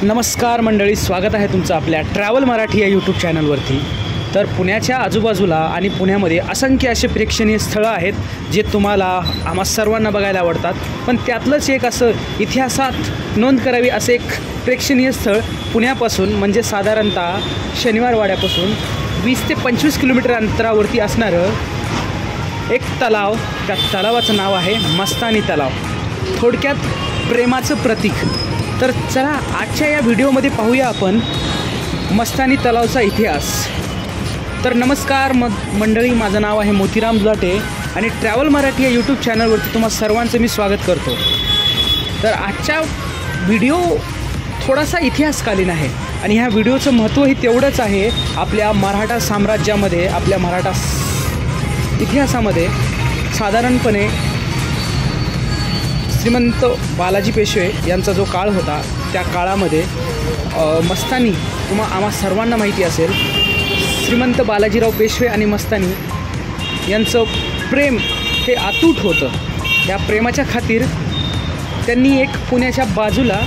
नमस्कार मंडळी, स्वागत आहे तुमचं आपल्या ट्रॅव्हल मराठी या यूट्यूब चॅनलवरती। तर पुण्याच्या आजूबाजूला आणि पुण्यामध्ये असंख्य असे प्रेक्षणीय स्थळं आहेत जे तुम्हाला आम्हा सर्वांना बघायला आवडतात। पण त्यातलंच एक असं इतिहासात नोंद करावी असे एक प्रेक्षणीय स्थळ पुण्यापासून म्हणजे साधारणतः शनिवारवाड्यापासून 20 ते 25 किलोमीटर अंतरावरती असणारं एक तलाव। त्या तलावाचं नाव आहे मस्तानी तलाव, थोडक्यात प्रेमाचं प्रतीक। तर चला आजच्या या व्हिडिओमध्ये पाहूया आपण मस्तानी तलावचा इतिहास। तर नमस्कार मंडळी, माझं नाव आहे मोतीराम दुलाटे आणि ट्रॅव्हल मराठी या यूट्यूब चॅनलवरती तुम्हा सर्वांचं मी स्वागत करतो। तर आजचा व्हिडिओ थोडासा इतिहासकालीन आहे आणि ह्या व्हिडिओचं महत्त्वही तेवढंच आहे आपल्या मराठा साम्राज्यामध्ये, आपल्या मराठा इतिहासामध्ये। साधारणपणे श्रीमंत बालाजी पेशवे यांचा जो काळ होता त्या काळामध्ये मस्तानी आम्हा सर्वांना माहिती असेल, श्रीमंत बालाजीराव पेशवे आणि मस्तानी यांचं प्रेम हे अतूट होतं। त्या प्रेमाच्या खातीर त्यांनी एक पुण्याच्या बाजूला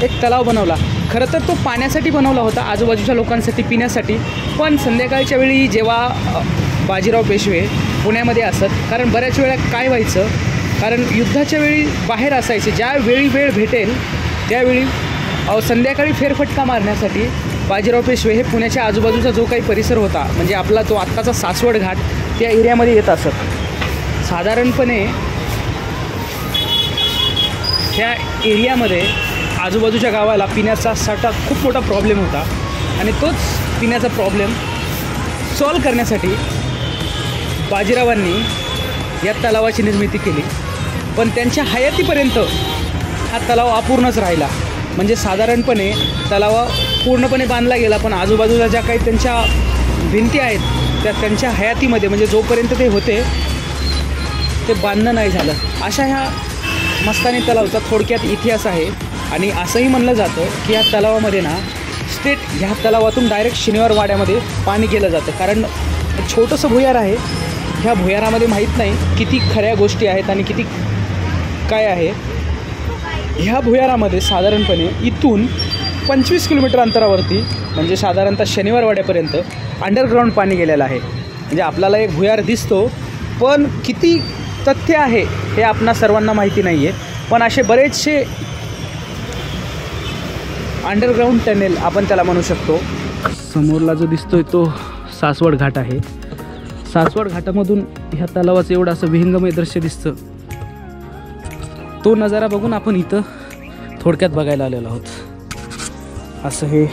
एक तलाव बनवला। खरं तर तो पाण्यासाठी बनवला होता, आजूबाजूच्या लोकांसाठी पिण्यासाठी। पण संध्याकाळच्या वेळी जेव्हा बाजीराव पेशवे पुण्यामध्ये असत, कारण बऱ्याच वेळा काय व्हायचं, कारण युद्धाच्या वेळी बाहेर असायचे, ज्या वेळी वेळ भेटेल त्यावेळी संध्याकाळी फेरफटका मारण्यासाठी बाजीराव पेशवे हे पुण्याच्या आजूबाजूचा जो काही परिसर होता, म्हणजे आपला तो आत्ताचा सासवड घाट, त्या एरियामध्ये येत असत। साधारणपणे ह्या एरियामध्ये आजूबाजूच्या गावाला पिण्याचा साठा खूप मोठा प्रॉब्लेम होता आणि तोच पिण्याचा प्रॉब्लेम सॉल्व करण्यासाठी बाजीरावांनी या तलावाची निर्मिती केली। पण त्यांच्या हयातीपर्यंत हा तलाव अपूर्णच राहिला। म्हणजे साधारणपणे तलाव पूर्णपणे बांधला गेला, पण आजूबाजूला ज्या काही त्यांच्या भिंती आहेत त्या त्यांच्या हयातीमध्ये, म्हणजे जोपर्यंत ते होते ते बांधणं नाही झालं। अशा ह्या मस्तानी तलावचा थोडक्यात इतिहास आहे। आणि असंही म्हणलं जातं की ह्या तलावामध्ये ना स्टेट ह्या तलावातून डायरेक्ट शनिवारवाड्यामध्ये पाणी केलं जातं, कारण छोटंसं भुयार आहे। ह्या भुयारामध्ये माहीत नाही किती खऱ्या गोष्टी आहेत आणि किती काय आहे। ह्या भुयारामध्ये साधारणपणे इथून 25 किलोमीटर अंतरावरती, म्हणजे साधारणतः शनिवारवाड्यापर्यंत अंडरग्राऊंड पाणी गेलेलं आहे। म्हणजे आपल्याला एक भुयार दिसतो, पण किती तथ्य आहे हे आपणा सर्वांना माहिती नाही आहे। पण असे बरेचसे अंडरग्राऊंड टनेल आपण त्याला म्हणू शकतो। समोरला जो दिसतोय तो सासवड घाट आहे। सासवड घाटामधून ह्या तलावाचं एवढं असं विहंगमय दृश्य दिसतं। तो नजारा बघून आपण इथं थोडक्यात बघायला आलेलो आहोत। असं हे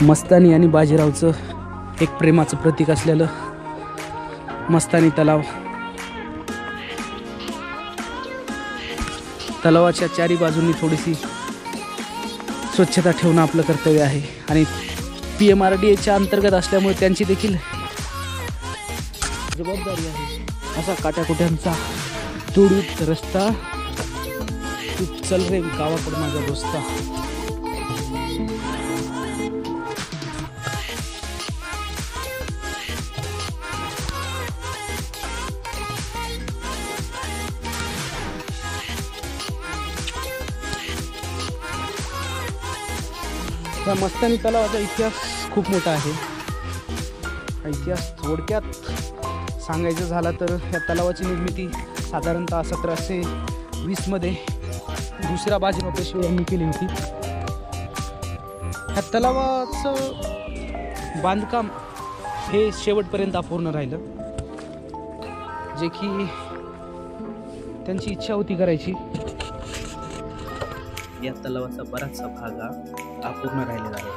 मस्तानी आणि बाजीरावचं एक प्रेमाचं प्रतीक असलेलं मस्तानी तलाव। तलावाच्या चारी बाजूंनी थोडीशी स्वच्छता ठेवणं आपलं कर्तव्य आहे आणि PMRDAच्या अंतर्गत असल्यामुळे त्यांची देखील जबाबदारी आहे। असा काट्याकुट्यांचा तुडीत रस्ता, तू चल रे गावाकडे माझा दोस्ता। या मस्तानी तलावाचा इतिहास खूप मोठा आहे। हा इतिहास थोडक्यात सांगायचं झाला तर या तलावाची निर्मिती साधारणतः 1720 मध्ये दुसरा बाजीराव पेशवे यांनी केली होती। ह्या तलावाचं बांधकाम हे शेवटपर्यंत अपूर्ण राहिलं, जे की त्यांची इच्छा होती करायची। या तलावाचा बराचसा भाग अपूर्ण राहिलेला आहे,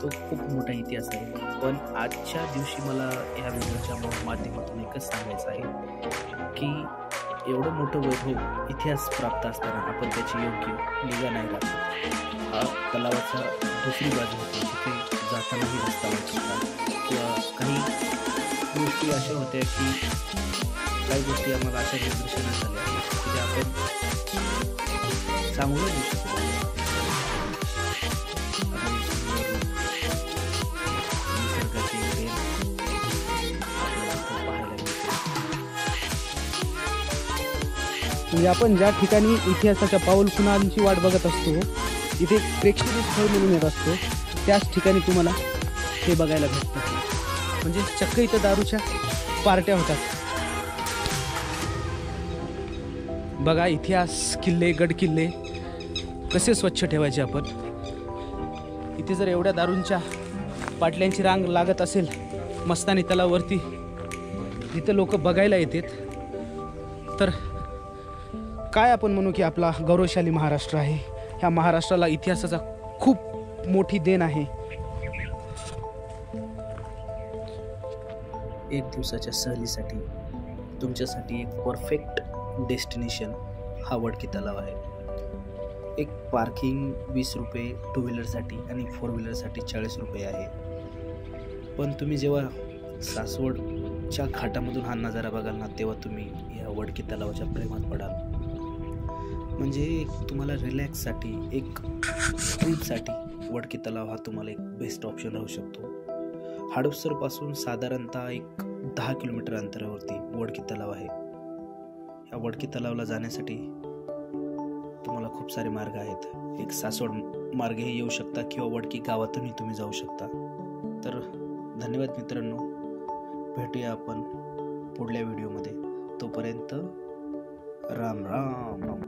तो खूप मोठा इतिहास आहे। पण आजच्या दिवशी मला या व्हिडिओच्या माध्यमातून एकच सांगायचं आहे की एवढं मोठं वैभव इतिहास प्राप्त असताना आपण त्याची योग्य निगा नाही राखत। हा तलावाचा दुसरी बाजू होती, जिथे जातानाही रस्ता वाईट होता किंवा काही गोष्टी अशा होत्या की काही गोष्टी आम्हाला अशा निदर्शनास आल्या की आपण चांगलं देऊ शकतो। म्हणजे आपण ज्या ठिकाणी इतिहासाच्या पाऊलखुणांची वाट बघत असतो इथे प्रेक्षणीय स्थळ म्हणून येत असतो, त्याच ठिकाणी तुम्हाला हे बघायला भेटतं. म्हणजे चक्क इथं दारूच्या पार्ट्या होतात. बघा इतिहास, किल्ले, गड किल्ले कसे स्वच्छ ठेवायचे आपण. इथे जर एवढ्या दारूंच्या पाटल्यांची रांग लागत असेल मस्तानी तलावावरती, जिथं लोक बघायला येतात, तर काय आपण म्हणू की आपला गौरवशाली महाराष्ट्र आहे. ह्या महाराष्ट्राला इतिहासाचा खूप मोठी देण आहे. एक दिवसाच्या सहलीसाठी तुमच्यासाठी एक परफेक्ट डेस्टिनेशन हा वडकी तलाव आहे. एक पार्किंग 20 रुपये टू व्हीलरसाठी आणि 4 व्हीलरसाठी 40 रुपये आहे. पण तुम्ही जेव्हा सासवडच्या घाटामधून हा नजारा बघाल ना, तेव्हा तुम्ही या वडकी तलावाच्या प्रेमात पडाल. म्हणजे तुम्हाला रिलॅक्ससाठी, एक ट्रीपसाठी वडकी तलाव हा तुम्हाला एक बेस्ट ऑप्शन राहू शकतो. हडपसरपासून साधारणतः एक 10 किलोमीटर अंतरावरती वडकी तलाव आहे. या वडकी तलावाला जाण्यासाठी तुम्हाला खूप सारे मार्ग आहेत. एक सासवड मार्गही येऊ शकता किंवा वडकी गावातूनही तुम्ही जाऊ शकता. तर धन्यवाद मित्रांनो, भेटूया आपण पुढल्या व्हिडिओमध्ये. तोपर्यंत राम राम.